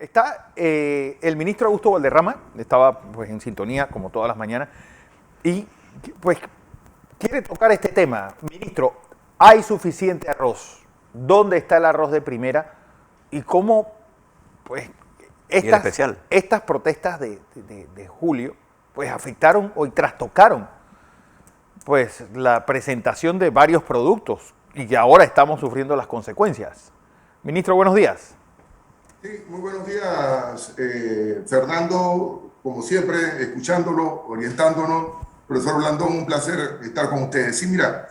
Está el ministro Augusto Valderrama, estaba pues en sintonía como todas las mañanas, y pues quiere tocar este tema. Ministro, ¿hay suficiente arroz? ¿Dónde está el arroz de primera? ¿Y cómo pues estas protestas de julio pues afectaron o trastocaron pues la presentación de varios productos y que ahora estamos sufriendo las consecuencias? Ministro, buenos días. Sí, muy buenos días, Fernando, como siempre, escuchándolo, orientándonos. Profesor Blandón, un placer estar con ustedes. Sí, mira,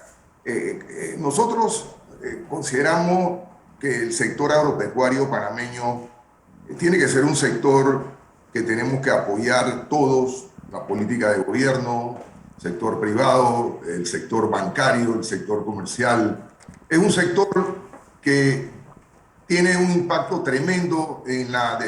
nosotros consideramos que el sector agropecuario panameño tiene que ser un sector que tenemos que apoyar todos, la política de gobierno, sector privado, el sector bancario, el sector comercial. Es un sector que tiene un impacto tremendo en la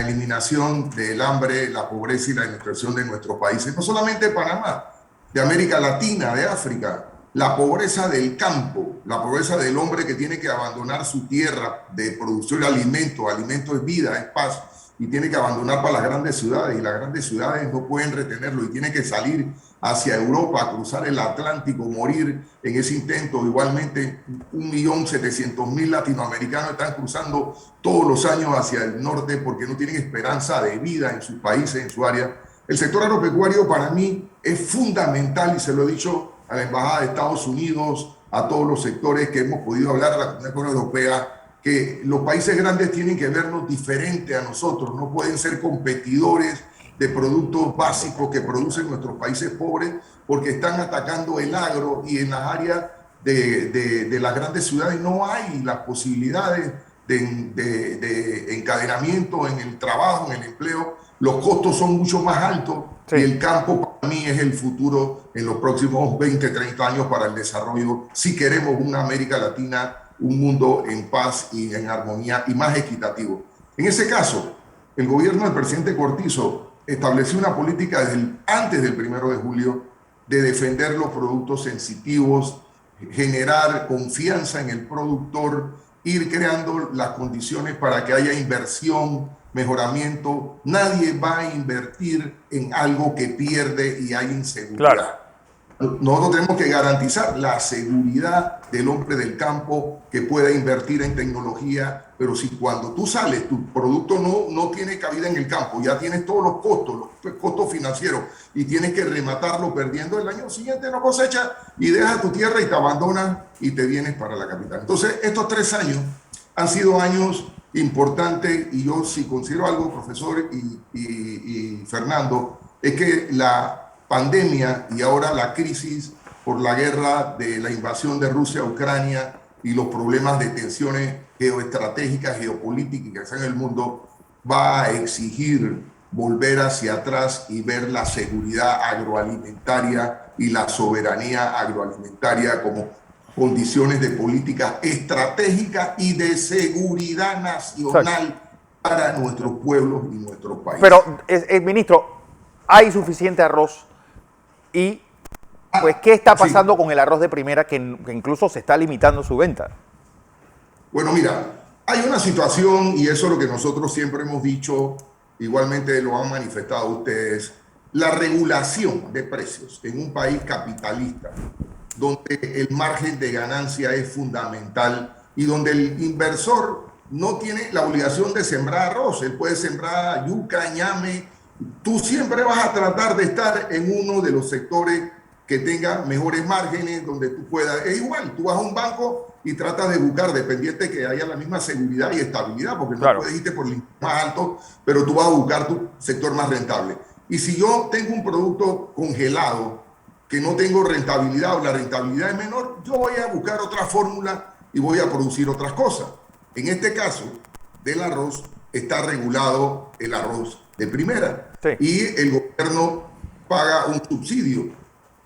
eliminación del hambre, la pobreza y la desnutrición de nuestros países, no solamente de Panamá, de América Latina, de África. La pobreza del campo, la pobreza del hombre que tiene que abandonar su tierra de producción de alimentos. Alimento es vida, es paz, y tiene que abandonar para las grandes ciudades, y las grandes ciudades no pueden retenerlo y tiene que salir hacia Europa, cruzar el Atlántico, morir en ese intento. Igualmente, 1.700.000 latinoamericanos están cruzando todos los años hacia el norte porque no tienen esperanza de vida en sus países, en su área. El sector agropecuario para mí es fundamental y se lo he dicho a la Embajada de Estados Unidos, a todos los sectores que hemos podido hablar, a la Comunidad Europea, que los países grandes tienen que vernos diferente a nosotros, no pueden ser competidores de productos básicos que producen nuestros países pobres porque están atacando el agro y en las áreas de las grandes ciudades no hay las posibilidades de encadenamiento en el trabajo, en el empleo. Los costos son mucho más altos. Sí. Y el campo para mí es el futuro en los próximos 20, 30 años para el desarrollo. Si queremos una América Latina, un mundo en paz y en armonía y más equitativo. En ese caso, el gobierno del presidente Cortizo estableció una política antes del 1 de julio de defender los productos sensitivos, generar confianza en el productor, ir creando las condiciones para que haya inversión, mejoramiento. Nadie va a invertir en algo que pierde y hay inseguridad. Claro. Nosotros tenemos que garantizar la seguridad del hombre del campo que pueda invertir en tecnología, pero si cuando tú sales, tu producto no tiene cabida en el campo, ya tienes todos los costos financieros y tienes que rematarlo perdiendo, el año siguiente no cosechas y dejas tu tierra y te abandonas y te vienes para la capital. Entonces, estos 3 años han sido años importantes y yo sí considero algo, profesor y Fernando, es que la pandemia y ahora la crisis por la guerra de la invasión de Rusia a Ucrania y los problemas de tensiones geoestratégicas, geopolíticas en el mundo, va a exigir volver hacia atrás y ver la seguridad agroalimentaria y la soberanía agroalimentaria como condiciones de política estratégica y de seguridad nacional para nuestros pueblos y nuestros países. Pero, ministro, ¿hay suficiente arroz? Y, pues, ¿qué está pasando con el arroz de primera que incluso se está limitando su venta? Bueno, mira, hay una situación, y eso es lo que nosotros siempre hemos dicho, igualmente lo han manifestado ustedes, la regulación de precios en un país capitalista, donde el margen de ganancia es fundamental y donde el inversor no tiene la obligación de sembrar arroz, él puede sembrar yuca, ñame. Tú siempre vas a tratar de estar en uno de los sectores que tenga mejores márgenes, donde tú puedas. Es igual, tú vas a un banco y tratas de buscar, dependiente que haya la misma seguridad y estabilidad, porque no puedes irte por el más alto, pero tú vas a buscar tu sector más rentable. Y si yo tengo un producto congelado que no tengo rentabilidad o la rentabilidad es menor, yo voy a buscar otra fórmula y voy a producir otras cosas. En este caso del arroz está regulado el arroz de primera. Sí. Y el gobierno paga un subsidio.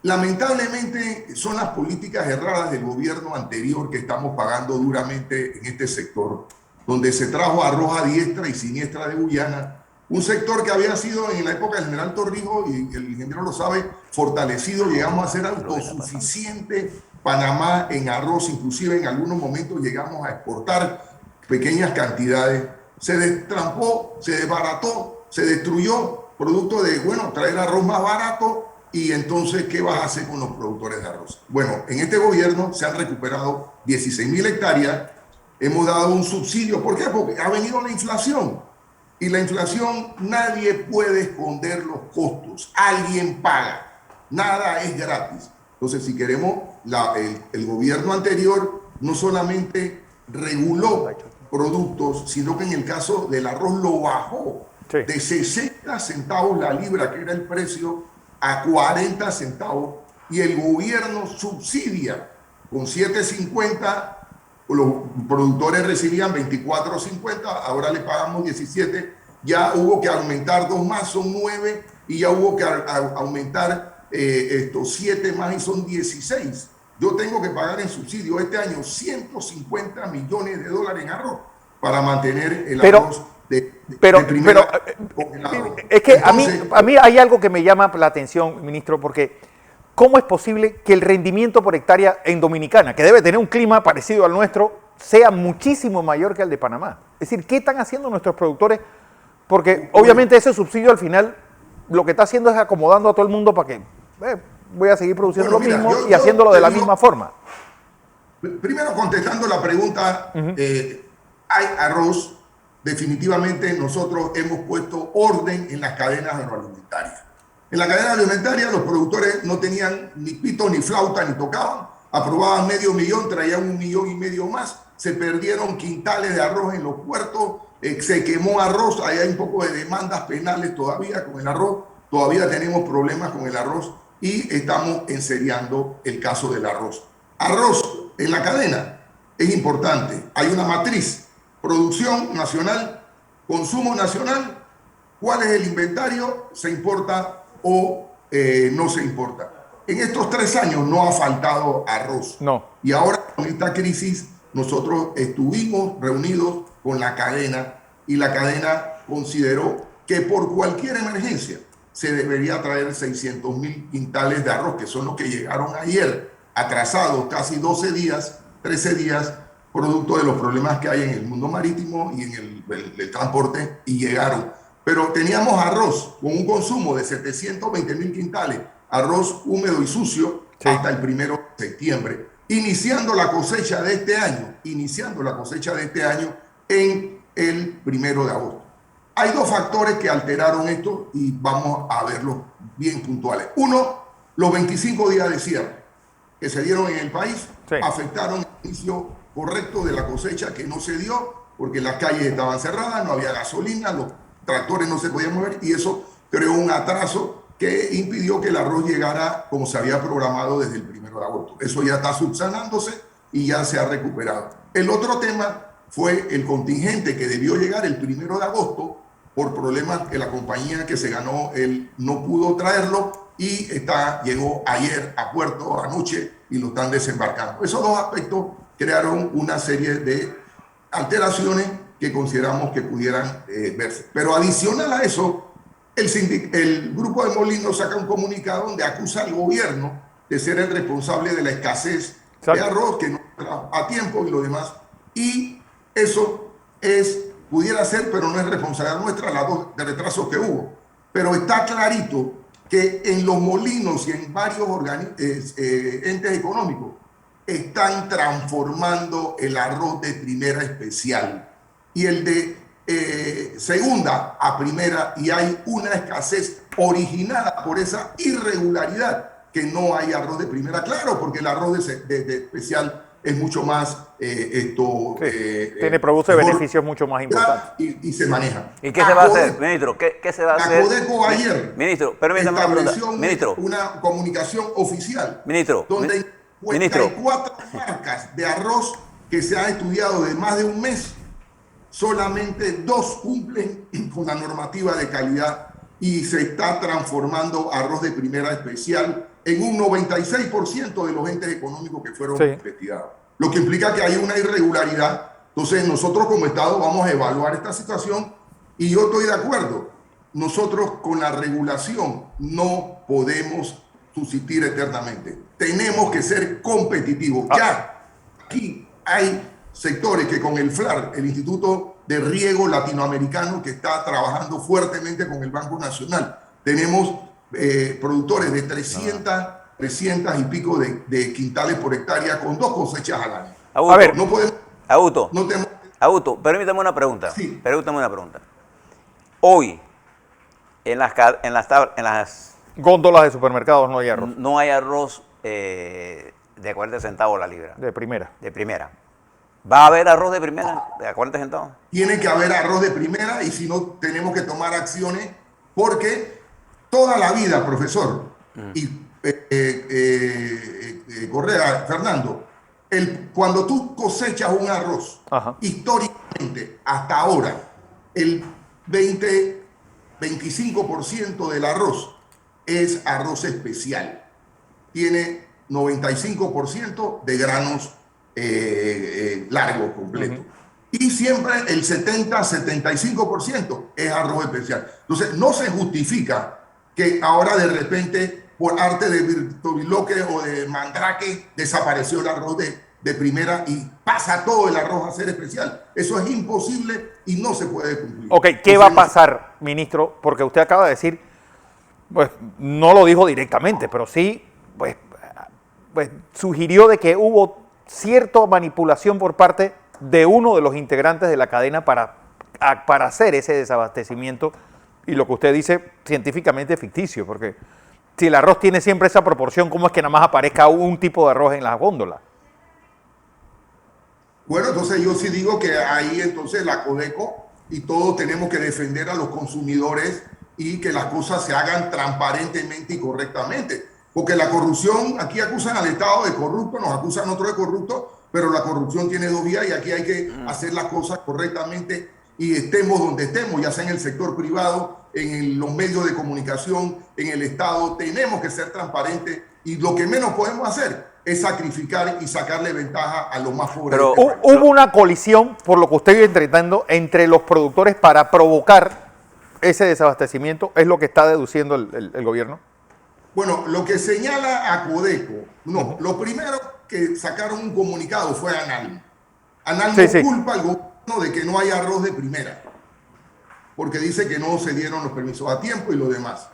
Lamentablemente son las políticas erradas del gobierno anterior que estamos pagando duramente en este sector, donde se trajo arroz a diestra y siniestra de Guyana, un sector que había sido en la época del general Torrijos, y el ingeniero lo sabe, fortalecido. Llegamos a ser autosuficiente Panamá en arroz, inclusive en algunos momentos llegamos a exportar pequeñas cantidades. Se destrampó, se desbarató, se destruyó, producto de, bueno, traer arroz más barato. Y entonces, ¿qué vas a hacer con los productores de arroz? Bueno, en este gobierno se han recuperado 16.000 hectáreas, hemos dado un subsidio. ¿Por qué? Porque ha venido la inflación. Y la inflación, nadie puede esconder los costos, alguien paga, nada es gratis. Entonces, si queremos, el gobierno anterior no solamente reguló productos, sino que en el caso del arroz lo bajó de 60 centavos la libra, que era el precio, a 40 centavos, y el gobierno subsidia con 7.50. Los productores recibían 24.50, ahora le pagamos 17. Ya hubo que aumentar 2 más, son 9, y ya hubo que aumentar 7 más y son 16. Yo tengo que pagar en subsidio este año 150 millones de dólares en arroz para mantener el arroz de primera congelado. Es que entonces, a mí hay algo que me llama la atención, ministro, porque ¿cómo es posible que el rendimiento por hectárea en Dominicana, que debe tener un clima parecido al nuestro, sea muchísimo mayor que el de Panamá? Es decir, ¿qué están haciendo nuestros productores? Porque obviamente ese subsidio al final lo que está haciendo es acomodando a todo el mundo para que voy a seguir produciendo lo mismo y haciéndolo de la misma forma. Primero, contestando la pregunta, hay arroz. Definitivamente nosotros hemos puesto orden en las cadenas agroalimentarias. En la cadena alimentaria los productores no tenían ni pito, ni flauta, ni tocaban. Aprobaban 500.000, traían 1,5 millones más. Se perdieron quintales de arroz en los puertos. Se quemó arroz. Ahí hay un poco de demandas penales todavía con el arroz. Todavía tenemos problemas con el arroz y estamos enseriando el caso del arroz. Arroz en la cadena es importante. Hay una matriz. Producción nacional, consumo nacional. ¿Cuál es el inventario? ¿Se importa o no se importa? En estos 3 años no ha faltado arroz. No. Y ahora con esta crisis nosotros estuvimos reunidos con la cadena y la cadena consideró que por cualquier emergencia se debería traer 600.000 quintales de arroz, que son los que llegaron ayer, atrasados casi 12 días, 13 días, producto de los problemas que hay en el mundo marítimo y en el transporte, y llegaron. Pero teníamos arroz con un consumo de 720.000 quintales, arroz húmedo y sucio, hasta el 1 de septiembre, iniciando la cosecha de este año en el 1 de agosto. Hay 2 factores que alteraron esto y vamos a verlos bien puntuales. Uno, los 25 días de cierre que se dieron en el país afectaron el inicio correcto de la cosecha, que no se dio porque las calles estaban cerradas, no había gasolina, los tractores no se podían mover, y eso creó un atraso que impidió que el arroz llegara como se había programado desde el 1 de agosto. Eso ya está subsanándose y ya se ha recuperado. El otro tema fue el contingente que debió llegar el 1 de agosto por problemas que la compañía que se ganó él no pudo traerlo, y llegó ayer a puerto anoche y lo están desembarcando. Esos 2 aspectos crearon una serie de alteraciones que consideramos que pudieran verse. Pero adicional a eso, el grupo de Molinos saca un comunicado donde acusa al gobierno de ser el responsable de la escasez de arroz, que no está a tiempo y lo demás. Y eso pudiera ser, pero no es responsabilidad nuestra, las 2 de retrasos que hubo. Pero está clarito que en los molinos y en varios entes económicos están transformando el arroz de primera especial y el de segunda a primera, y hay una escasez originada por esa irregularidad, que no hay arroz de primera, claro, porque el arroz de especial es mucho más produce beneficios mucho más importantes y se maneja. ¿Y qué se va a hacer, ministro? ¿Qué se va a hacer? La Codeco ayer, ministro, permítame estableció ministro, una comunicación oficial, ministro, donde 54 marcas de arroz que se han estudiado de más de un mes, solamente 2 cumplen con la normativa de calidad, y se está transformando arroz de primera especial en un 96% de los entes económicos que fueron investigados. Lo que implica que hay una irregularidad. Entonces nosotros como Estado vamos a evaluar esta situación, y yo estoy de acuerdo. Nosotros con la regulación no podemos subsistir eternamente. Tenemos que ser competitivos. Ya aquí hay sectores que con el FLAR, el Instituto de riego latinoamericano que está trabajando fuertemente con el Banco Nacional. Tenemos productores de 300 y pico de quintales por hectárea con 2 cosechas al año. Augusto, A ver, No podemos, Augusto, no tenemos, Augusto, permítame una pregunta. Sí. Permítame una pregunta. Hoy, en las góndolas de supermercados no hay arroz. no hay arroz de 40 centavos la libra, De primera. de primera. ¿Va a haber arroz de primera de 40 centavos? tiene que haber arroz de primera y si no, tenemos que tomar acciones porque toda la vida, profesor, y Correa, Fernando, cuando tú cosechas un arroz, Ajá. históricamente, hasta ahora, el 25% del arroz es arroz especial. Tiene 95% de granos largos, completos. Y siempre el 70-75% es arroz especial. Entonces, no se justifica que ahora de repente, por arte de virtubiloque o de mandrake, desapareció el arroz de primera y pasa todo el arroz a ser especial. Eso es imposible y no se puede cumplir. Ok, ¿qué va a pasar, ministro? Porque usted acaba de decir, pues no lo dijo directamente, pero sí, pues sugirió de que hubo cierta manipulación por parte de uno de los integrantes de la cadena para hacer ese desabastecimiento y lo que usted dice científicamente ficticio, porque si el arroz tiene siempre esa proporción, ¿cómo es que nada más aparezca un tipo de arroz en las góndolas? Bueno, entonces yo sí digo que ahí entonces la Codeco y todos tenemos que defender a los consumidores y que las cosas se hagan transparentemente y correctamente. Porque la corrupción, aquí acusan al Estado de corrupto, nos acusan otros de corrupto, pero la corrupción tiene 2 vías y aquí hay que hacer las cosas correctamente y estemos donde estemos, ya sea en el sector privado, en los medios de comunicación, en el Estado, tenemos que ser transparentes y lo que menos podemos hacer es sacrificar y sacarle ventaja a los más pobres. Pero Hubo una colisión, por lo que usted viene tratando, entre los productores para provocar ese desabastecimiento, ¿es lo que está deduciendo el gobierno? Bueno, lo que señala a Codeco, no, lo primero que sacaron un comunicado fue a ANAL. ANAL no culpa al gobierno de que no haya arroz de primera, porque dice que no se dieron los permisos a tiempo y lo demás.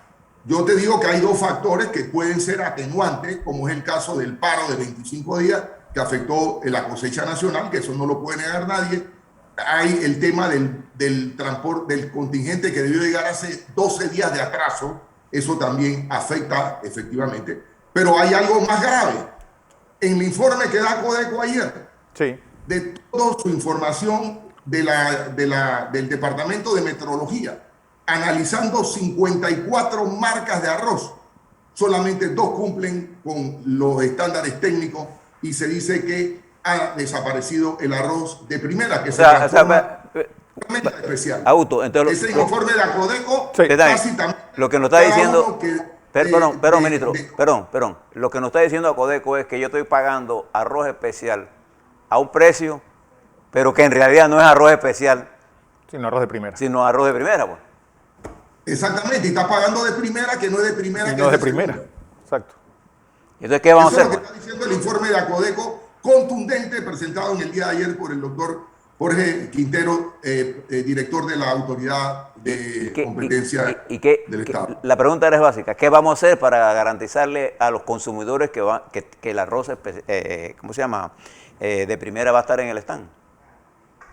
Yo te digo que hay 2 factores que pueden ser atenuantes, como es el caso del paro de 25 días que afectó la cosecha nacional, que eso no lo puede negar nadie. Hay el tema del transporte, del contingente que debió llegar hace 12 días de atraso, eso también afecta efectivamente. Pero hay algo más grave. En el informe que da Codeco ayer, Sí. de toda su información del Departamento de Meteorología, analizando 54 marcas de arroz, solamente 2 cumplen con los estándares técnicos y se dice que ha desaparecido el arroz de primera, que se transforma especial. Augusto, entonces, ese informe de Acodeco, básicamente, lo que nos está diciendo, perdón, lo que nos está diciendo Acodeco es que yo estoy pagando arroz especial a un precio, pero que en realidad no es arroz especial, sino arroz de primera. Sino arroz de primera, pues. Exactamente, y está pagando de primera que no es de primera. Y no es de primera, exacto. Entonces, ¿qué vamos a hacer? Eso es lo que está diciendo el informe de Acodeco, contundente, presentado en el día de ayer por el doctor Jorge Quintero, director de la Autoridad de Competencia del Estado. La pregunta es básica, ¿qué vamos a hacer para garantizarle a los consumidores que el arroz, ¿cómo se llama?, de primera va a estar en el stand?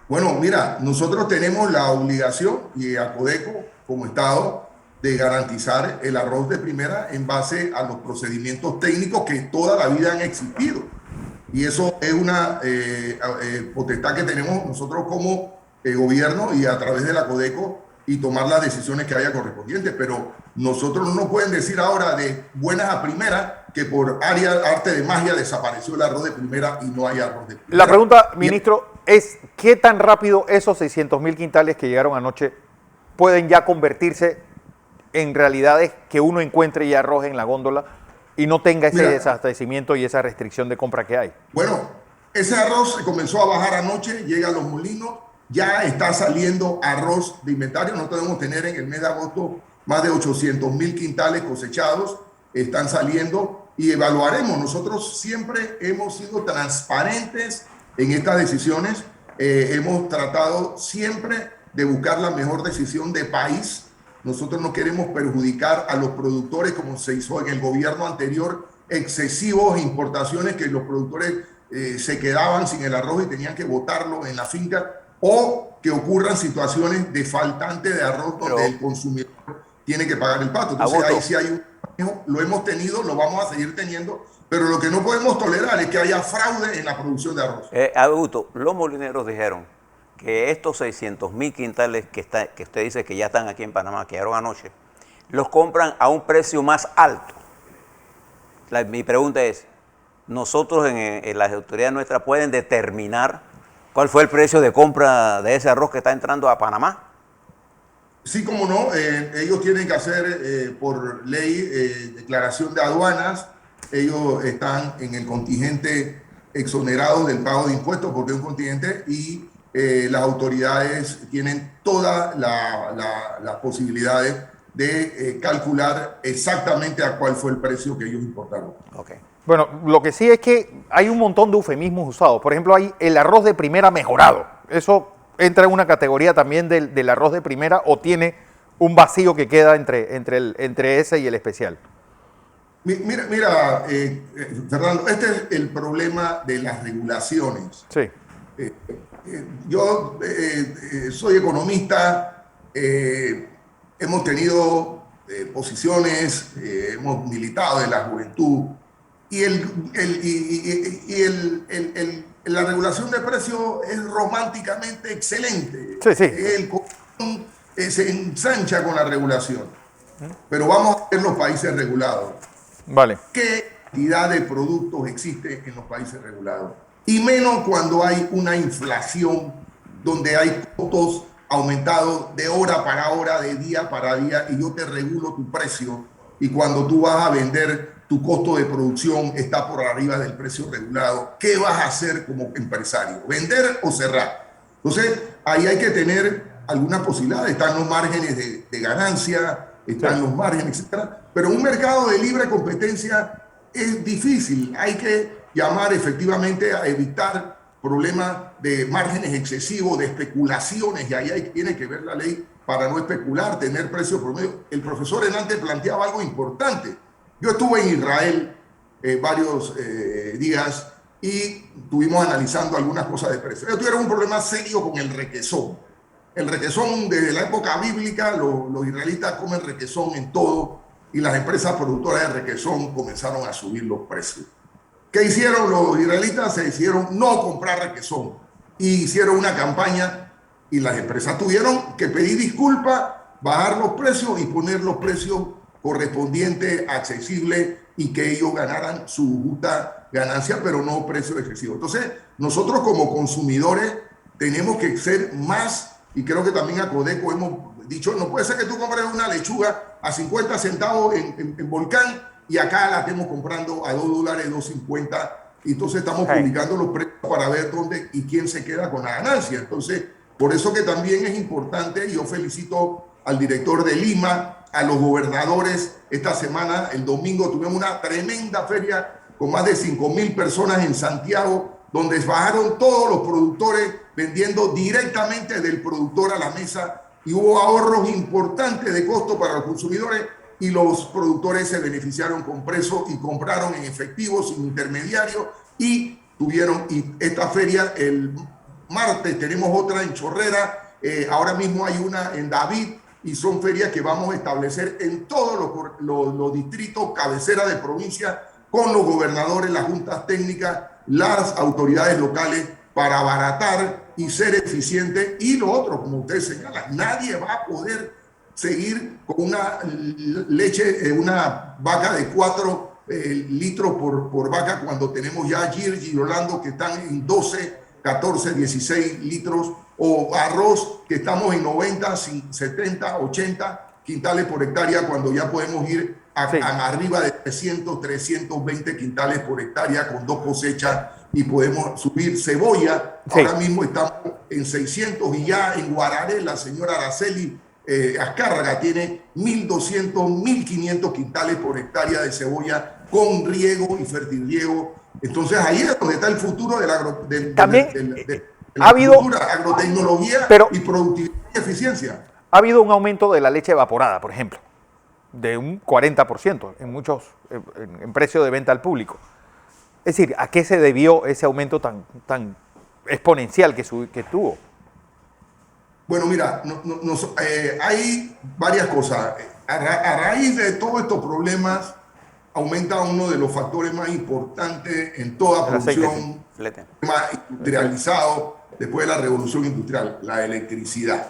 Bueno, mira, nosotros tenemos la obligación, y Acodeco como Estado, de garantizar el arroz de primera en base a los procedimientos técnicos que toda la vida han existido. Y eso es una potestad que tenemos nosotros como gobierno y a través de la Codeco y tomar las decisiones que haya correspondientes. Pero nosotros no nos pueden decir ahora de buenas a primeras que por arte de magia desapareció el arroz de primera y no hay arroz de primera. La pregunta, ministro, es ¿qué tan rápido esos 600.000 quintales que llegaron anoche pueden ya convertirse en realidades que uno encuentre ya arroz en la góndola y no tenga ese desabastecimiento y esa restricción de compra que hay? Bueno, ese arroz se comenzó a bajar anoche, llega a los molinos, ya está saliendo arroz de inventario. Nosotros debemos tener en el mes de agosto más de 800.000 quintales cosechados, están saliendo y evaluaremos. Nosotros siempre hemos sido transparentes en estas decisiones. hemos tratado siempre de buscar la mejor decisión de país. Nosotros no queremos perjudicar a los productores como se hizo en el gobierno anterior, excesivos importaciones que los productores se quedaban sin el arroz y tenían que botarlo en la finca, o que ocurran situaciones de faltante de arroz donde el consumidor tiene que pagar el pato. Entonces ahí sí hay un manejo, lo hemos tenido, lo vamos a seguir teniendo, pero lo que no podemos tolerar es que haya fraude en la producción de arroz. Augusto, los molineros dijeron que estos 600.000 quintales que usted dice que ya están aquí en Panamá, que llegaron anoche, los compran a un precio más alto. Mi pregunta es, ¿nosotros en las autoridades nuestras pueden determinar cuál fue el precio de compra de ese arroz que está entrando a Panamá? Sí, como no, ellos tienen que hacer por ley declaración de aduanas. Ellos están en el contingente exonerados del pago de impuestos porque es un contingente, y las autoridades tienen todas las posibilidades de calcular exactamente a cuál fue el precio que ellos importaron. Okay. Bueno, lo que sí es que hay un montón de eufemismos usados. Por ejemplo, hay el arroz de primera mejorado. ¿Eso entra en una categoría también del arroz de primera o tiene un vacío que queda entre ese y el especial? Mira, Fernando, este es el problema de las regulaciones. Sí. Yo soy economista, hemos tenido posiciones, hemos militado en la juventud, y la regulación de precios es románticamente excelente. Sí, sí. El corazón se ensancha con la regulación, pero vamos a ver los países regulados. Vale. ¿Qué cantidad de productos existe en los países regulados? Y menos cuando hay una inflación donde hay costos aumentados de hora para hora, de día para día, y yo te regulo tu precio, y cuando tú vas a vender, tu costo de producción está por arriba del precio regulado. ¿Qué vas a hacer como empresario? ¿Vender o cerrar? Entonces, ahí hay que tener algunas posibilidades. Están los márgenes de ganancia, están los márgenes, etc. Pero un mercado de libre competencia es difícil. Hay que llamar efectivamente a evitar problemas de márgenes excesivos, de especulaciones, y ahí tiene que ver la ley para no especular, tener precios promedio. El profesor Hernández planteaba algo importante. Yo estuve en Israel varios días y estuvimos analizando algunas cosas de precios. Ellos tuvieron un problema serio con el requesón. El requesón, desde la época bíblica, los israelitas comen requesón en todo, y las empresas productoras de requesón comenzaron a subir los precios. ¿Qué hicieron los israelitas? Se decidieron no comprar requesón y hicieron una campaña, y las empresas tuvieron que pedir disculpas, bajar los precios y poner los precios correspondientes, accesibles, y que ellos ganaran su justa ganancia, pero no precios excesivos. Entonces, nosotros como consumidores tenemos que ser más, y creo que también a Codeco hemos dicho, no puede ser que tú compres una lechuga a 50 centavos en Volcán y acá la estemos comprando a $2, $2.50. Y entonces estamos publicando los precios para ver dónde y quién se queda con la ganancia. Entonces, por eso que también es importante, y yo felicito al director de Lima, a los gobernadores. Esta semana, el domingo, tuvimos una tremenda feria con más de 5.000 personas en Santiago, donde bajaron todos los productores vendiendo directamente del productor a la mesa, y hubo ahorros importantes de costo para los consumidores, y los productores se beneficiaron con precio y compraron en efectivo sin intermediarios, y esta feria el martes tenemos otra en Chorrera, ahora mismo hay una en David, y son ferias que vamos a establecer en todos los distritos, cabeceras de provincia, con los gobernadores, las juntas técnicas, las autoridades locales, para abaratar y ser eficiente. Y lo otro, como usted señala, nadie va a poder seguir con una leche, una vaca de 4 litros por vaca, cuando tenemos ya Girgi y Orlando que están en 12, 14, 16 litros, o arroz que estamos en 90, 70, 80 quintales por hectárea, cuando ya podemos ir a arriba de 300, 320 quintales por hectárea con 2 cosechas, y podemos subir cebolla. Ahora mismo estamos en 600, y ya en Guararé la señora Araceli Azcárraga tiene 1.200, 1.500 quintales por hectárea de cebolla con riego y fertirriego. Entonces ahí es donde está el futuro del la Ha habido, agricultura, agrotecnología pero y productividad y eficiencia. ha habido un aumento de la leche evaporada, por ejemplo, de un 40% en precio de venta al público. Es decir, ¿a qué se debió ese aumento tan exponencial que tuvo? Bueno, mira, hay varias cosas. A raíz de todos estos problemas, aumenta uno de los factores más importantes en toda El aceite, sí. producción Flete. más industrializado después de la revolución industrial, la electricidad.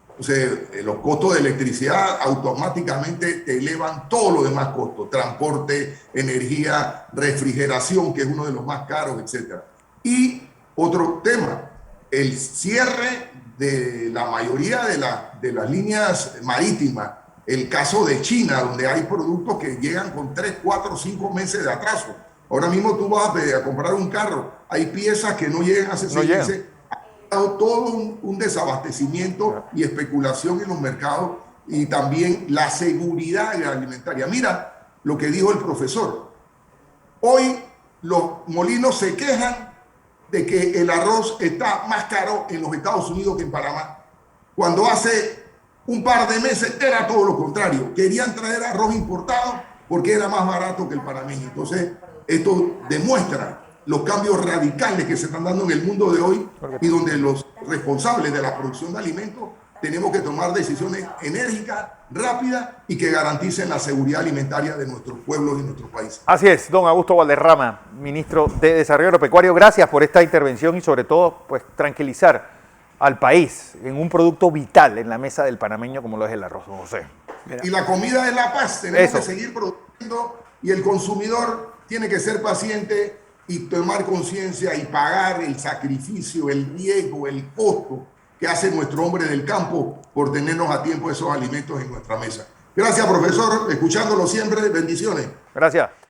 Entonces, los costos de electricidad automáticamente te elevan todos los demás costos, transporte, energía, refrigeración, que es uno de los más caros, etc. Y otro tema, el cierre de la mayoría de las líneas marítimas, el caso de China, donde hay productos que llegan con 3, 4, 5 meses de atraso. Ahora mismo tú vas a comprar un carro, hay piezas que no llegan hace 6 meses. Ha dado todo un desabastecimiento y especulación en los mercados y también la seguridad alimentaria. Mira lo que dijo el profesor. Hoy los molinos se quejan de que el arroz está más caro en los Estados Unidos que en Panamá, cuando hace un par de meses era todo lo contrario. Querían traer arroz importado porque era más barato que el panameño. Entonces, esto demuestra los cambios radicales que se están dando en el mundo de hoy y donde los responsables de la producción de alimentos tenemos que tomar decisiones enérgicas, rápidas y que garanticen la seguridad alimentaria de nuestros pueblos y nuestros países. Así es, don Augusto Valderrama, ministro de Desarrollo Agropecuario, gracias por esta intervención y sobre todo pues tranquilizar al país en un producto vital en la mesa del panameño como lo es el arroz, don José. Mira. Y la comida es la paz, tenemos que seguir produciendo y el consumidor tiene que ser paciente y tomar conciencia y pagar el sacrificio, el riesgo, el costo que hace nuestro hombre del campo por tenernos a tiempo esos alimentos en nuestra mesa. Gracias, profesor. Escuchándolo siempre. Bendiciones. Gracias.